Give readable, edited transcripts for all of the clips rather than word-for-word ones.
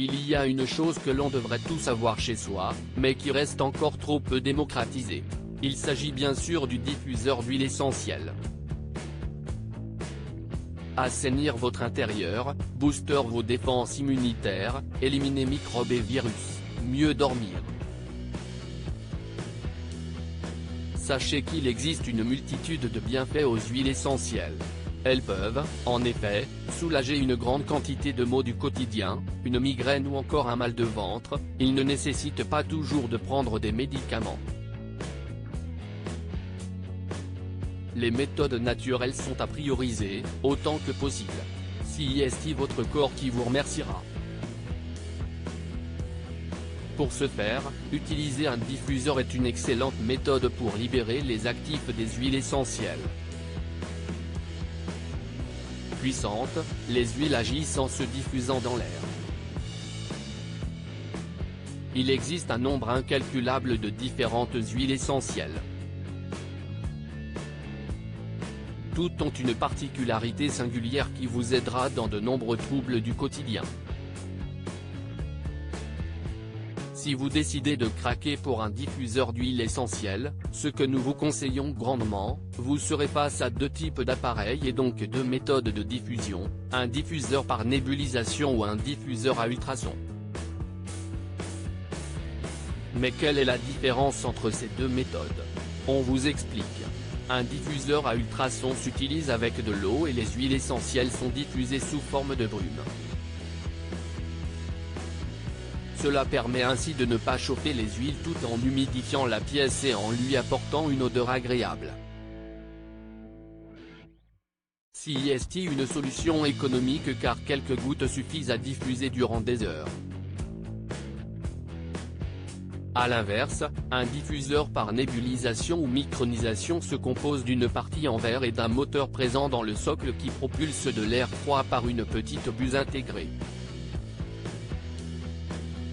Il y a une chose que l'on devrait tous avoir chez soi, mais qui reste encore trop peu démocratisée. Il s'agit bien sûr du diffuseur d'huile essentielle. Assainir votre intérieur, booster vos défenses immunitaires, éliminer microbes et virus, mieux dormir. Sachez qu'il existe une multitude de bienfaits aux huiles essentielles. Elles peuvent, en effet, soulager une grande quantité de maux du quotidien, une migraine ou encore un mal de ventre. Ils ne nécessitent pas toujours de prendre des médicaments. Les méthodes naturelles sont à prioriser, autant que possible. CIST, votre corps qui vous remerciera. Pour ce faire, utiliser un diffuseur est une excellente méthode pour libérer les actifs des huiles essentielles. Puissantes, les huiles agissent en se diffusant dans l'air. Il existe un nombre incalculable de différentes huiles essentielles. Toutes ont une particularité singulière qui vous aidera dans de nombreux troubles du quotidien. Si vous décidez de craquer pour un diffuseur d'huile essentielle, ce que nous vous conseillons grandement, vous serez face à deux types d'appareils et donc deux méthodes de diffusion, un diffuseur par nébulisation ou un diffuseur à ultrasons. Mais quelle est la différence entre ces deux méthodes? On vous explique. Un diffuseur à ultrasons s'utilise avec de l'eau et les huiles essentielles sont diffusées sous forme de brume. Cela permet ainsi de ne pas chauffer les huiles tout en humidifiant la pièce et en lui apportant une odeur agréable. CIST, une solution économique car quelques gouttes suffisent à diffuser durant des heures. A l'inverse, un diffuseur par nébulisation ou micronisation se compose d'une partie en verre et d'un moteur présent dans le socle qui propulse de l'air froid par une petite buse intégrée.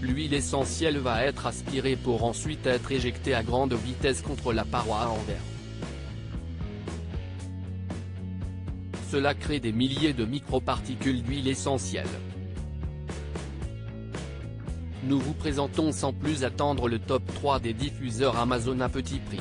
L'huile essentielle va être aspirée pour ensuite être éjectée à grande vitesse contre la paroi en verre. Cela crée des milliers de microparticules d'huile essentielle. Nous vous présentons sans plus attendre le top 3 des diffuseurs Amazon à petit prix.